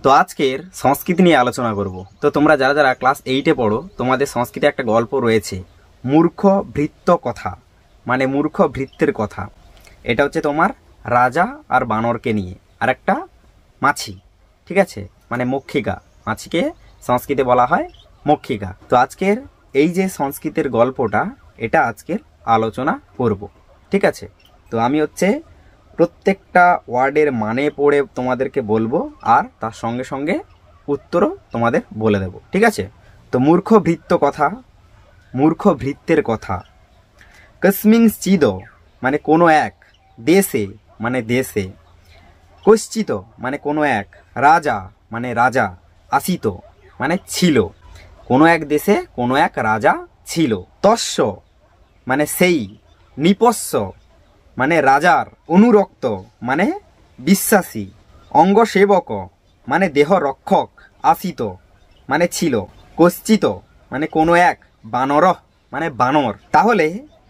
তো আজকের সংস্কৃতি নিয়ে আলোচনা করব। তো তোমরা যারা যারা ক্লাস 8-এ পড়ো, তোমাদের সংস্কৃতে একটা গল্প রয়েছে, মূর্খ ভৃত্য কথা, মানে মূর্খ ভৃত্যের কথা। এটা হচ্ছে তোমার রাজা আর বানরকে নিয়ে, আর একটা মাছি, ঠিক আছে, মানে মক্ষিকা। মাছিকে সংস্কৃতে বলা হয় মক্ষিকা। তো আজকের এই যে সংস্কৃতের গল্পটা, এটা আজকের আলোচনা করব, ঠিক আছে। তো আমি হচ্ছে প্রত্যেকটা ওয়ার্ডের মানে পড়ে তোমাদেরকে বলবো, আর তার সঙ্গে সঙ্গে উত্তরও তোমাদের বলে দেব, ঠিক আছে। তো মূর্খ ভৃত্য কথা, মূর্খ ভৃত্যের কথা। কস্মিংশ্চিদ মানে কোনো এক, দেশে মানে দেশে, কশ্চিত মানে কোনো এক, রাজা মানে রাজা, আসিত মানে ছিল, কোনো এক দেশে কোনো এক রাজা ছিল। তস্য মানে সেই, নিপস্য মানে রাজার অনুরক্ত মানে বিশ্বাসী, অঙ্গসেবক মানে দেহ রক্ষক, আসিত মানে ছিল, কশ্চিত মানে কোনো এক, বানর মানে বানর। তাহলে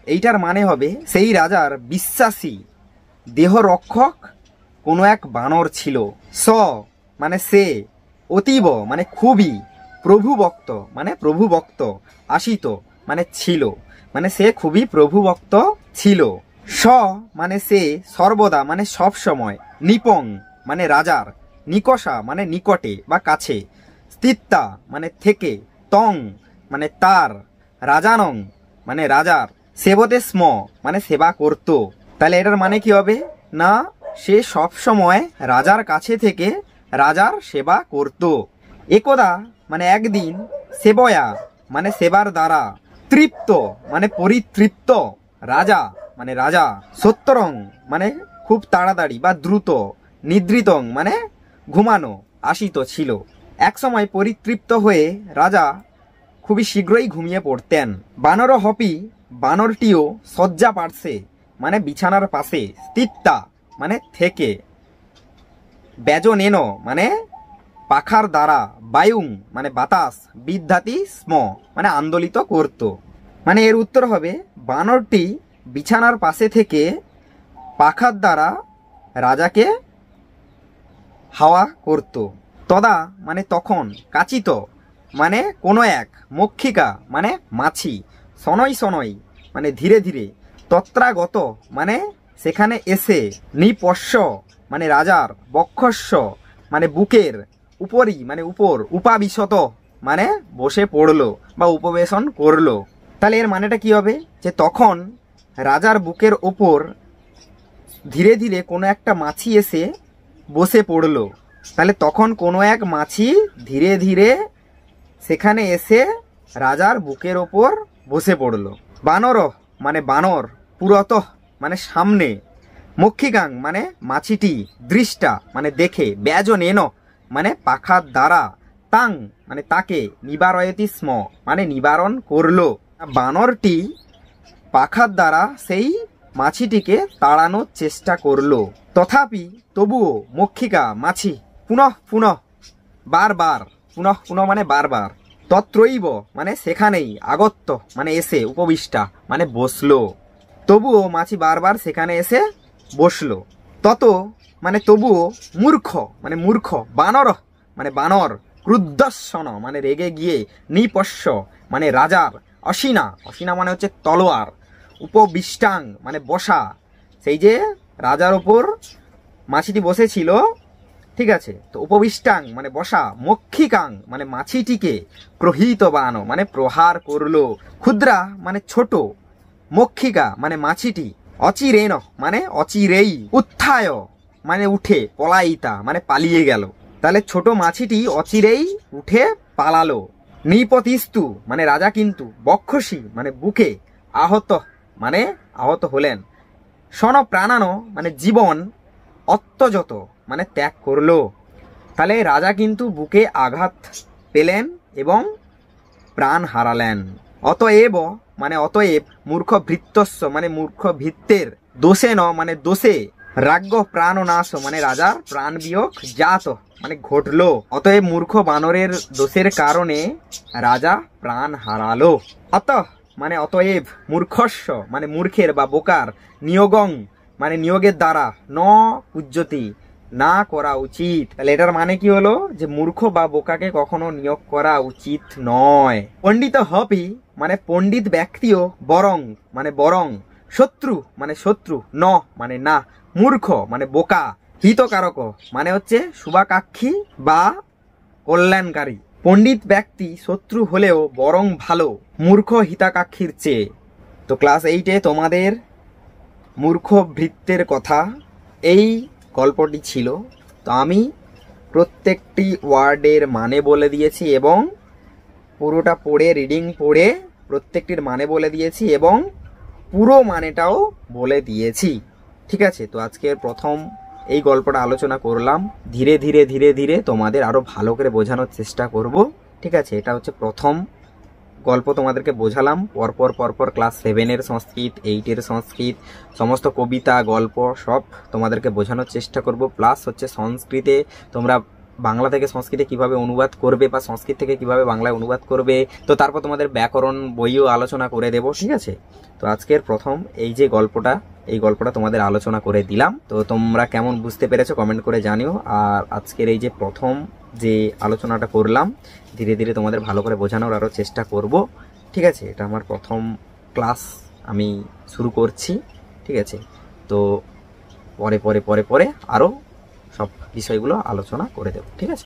এইটার মানে হবে সেই রাজার বিশ্বাসী দেহ রক্ষক কোনো এক বানর ছিল। স মানে সে, অতীব মানে খুবই, প্রভুভক্ত মানে প্রভুভক্ত, আসিত মানে ছিল, মানে সে খুবই প্রভুভক্ত ছিল। স মানে সে, সর্বদা মানে সব সময়, নিপং মানে রাজার, নিকষা মানে নিকটে বা কাছে, স্থিত্তা মানে থেকে, তং মানে তার, রাজানং মানে রাজার, সেবতে স্ম মানে সেবা করত। তাহলে এটার মানে কি হবে না, সে সব সময় রাজার কাছে থেকে রাজার সেবা করত। একদা মানে একদিন, সেবয়া মানে সেবার দ্বারা, তৃপ্ত মানে পরিতৃপ্ত, রাজা মানে রাজা, সত্তরং মানে খুব তাড়াতাড়ি বা দ্রুত, নিদ্রিতং মানে ঘুমানো, আসিত ছিল। এক সময় পরিতৃপ্ত হয়ে রাজা খুবই শীঘ্রই ঘুমিয়ে পড়তেন। বানর হপি বানরটিও শয্যা পার্শ্বে মানে বিছানার পাশে, স্থিত্তা মানে থেকে, ব্যজনেন মানে পাখার দ্বারা, বায়ুং মানে বাতাস, বিদ্যাতি স্ম মানে আন্দোলিত করত। মানে এর উত্তর হবে বানরটি বিছানার পাশে থেকে পাখার দ্বারা রাজাকে হাওয়া করত। তদা মানে তখন, কাচিত মানে কোনো এক, মক্ষিকা মানে মাছি, শনৈ শনৈ মানে ধীরে ধীরে, তত্রাগত মানে সেখানে এসে, নিপস্য মানে রাজার, বক্ষস্য মানে বুকের, উপরি মানে উপর, উপাবিশত মানে বসে পড়লো বা উপবেশন করলো। তাহলে এর মানেটা কি হবে, যে তখন রাজার বুকের ওপর ধীরে ধীরে কোনো একটা মাছি এসে বসে পড়লো। তাহলে তখন কোনো এক মাছি ধীরে ধীরে সেখানে এসে রাজার বুকের ওপর বসে পড়লো। বানর মানে বানর, পুরত মানে সামনে, মক্ষিকাং মানে মাছিটি, দৃষ্টা মানে দেখে, ব্যজনেন মানে পাখার দ্বারা, তাং মানে তাকে, নিবারয়তি স্ম মানে নিবারণ করলো। বানরটি পাখার দ্বারা সেই মাছিটিকে তাড়ানোর চেষ্টা করলো। তথাপি তবুও মক্ষিকা মাছি পুনঃ পুনঃ বারবার, পুনঃ পুনঃ মানে বারবার, তত্রৈব মানে সেখানেই, আগত্য মানে এসে, উপবিষ্টা মানে বসলো, তবুও মাছি বারবার সেখানে এসে বসলো। তত মানে তবুও, মূর্খ মানে মূর্খ, বানর মানে বানর, ক্রুদ্ধস্বন মানে রেগে গিয়ে, নিপস্য মানে রাজার, অসিনা, অসিনা মানে হচ্ছে তলোয়ার, উপবিষ্টাং মানে বসা, সেই যে রাজার ওপর মাছিটি বসেছিল, ঠিক আছে। তো উপবিষ্টাং মানে বসা, মক্ষিকাং মানে মাছিটিকে, প্রহিতবান মানে প্রহার করলো, ক্ষুদ্রা মানে ছোট, মক্ষিকা মানে মাছিটি, অচিরেন মানে অচিরেই, উত্থায় মানে উঠে, পলাইতা মানে পালিয়ে গেল। তাহলে ছোট মাছিটি অচিরেই উঠে পালালো। নৃপতিস্তু মানে রাজা কিন্তু, বক্ষসী মানে বুকে, আহত মানে আহত হলেন, সন প্রাণানো মানে জীবন, অত্যযত মানে ত্যাগ করলো। তাহলে রাজা কিন্তু বুকে আঘাত পেলেন এবং প্রাণ হারালেন। অতএব মানে অতএব, মূর্খ ভৃত্যস্য মানে মূর্খ ভৃত্যের, দোষেন মানে দোষে, রাজ্ঞ প্রাণনাশ মানে রাজার প্রাণ বিয়োগ, জাত মানে ঘটলো। অতএব মূর্খ বানরের দোষের কারণে রাজা প্রাণ হারালো। মানে অতএব, মূর্খস্য মানে মূর্খের বা বোকার, নিয়োগং মানে নিয়োগের দ্বারা, ন পূজ্যতি না করা উচিত। তাহলে এটার মানে কি হলো, যে মূর্খ বা বোকাকে কখনো নিয়োগ করা উচিত নয়। পণ্ডিত হপি মানে পণ্ডিত ব্যক্তিও, বরং মানে বরং, শত্রু মানে শত্রু, ন মানে না, মূর্খ মানে বোকা, হিতকারক মানে হচ্ছে শুভাকাঙ্ক্ষী বা কল্যাণকারী। পণ্ডিত ব্যক্তি শত্রু হলেও বরং ভালো, মূর্খ হিতাকাঙ্ক্ষীর চেয়ে। তো ক্লাস 8-এ তোমাদের মূর্খ ভৃত্যের কথা এই গল্পটি ছিল। তো আমি প্রত্যেকটি ওয়ার্ডের মানে বলে দিয়েছি এবং পুরোটা পড়ে, রিডিং পড়ে প্রত্যেকটির মানে বলে দিয়েছি এবং পুরো মানেটাও বলে দিয়েছি। ঠিক আছে, তো আজকের প্রথম এই গল্পটা আলোচনা করলাম। ধীরে ধীরে ধীরে ধীরে তোমাদের আরও ভালো করে বোঝানোর চেষ্টা করব। ঠিক আছে, এটা হচ্ছে প্রথম গল্প তোমাদেরকে বোঝালাম। পরপর পরপর ক্লাস 7-এর সংস্কৃত, 8-এর সংস্কৃত, সমস্ত কবিতা, গল্প সব তোমাদেরকে বোঝানোর চেষ্টা করব। প্লাস হচ্ছে সংস্কৃতে তোমরা বাংলা থেকে সংস্কৃতে কিভাবে অনুবাদ করবে বা সংস্কৃত থেকে কিভাবে বাংলায় অনুবাদ করবে, তো তারপর তোমাদের ব্যাকরণ বইও আলোচনা করে দেব। ঠিক আছে, তো আজকের প্রথম এই যে গল্পটা, এই গল্পটা তোমাদের আলোচনা করে দিলাম। তো তোমরা কেমন বুঝতে পেরেছো কমেন্ট করে জানিও। আর আজকের এই যে প্রথম যে আলোচনাটা করলাম, ধীরে ধীরে তোমাদের ভালো করে বোঝানোর আরও চেষ্টা করব। ঠিক আছে, এটা আমার প্রথম ক্লাস, আমি শুরু করছি। ঠিক আছে, তো পরে পরে পরে পরে আরও সব বিষয়গুলো আলোচনা করে দেব। ঠিক আছে।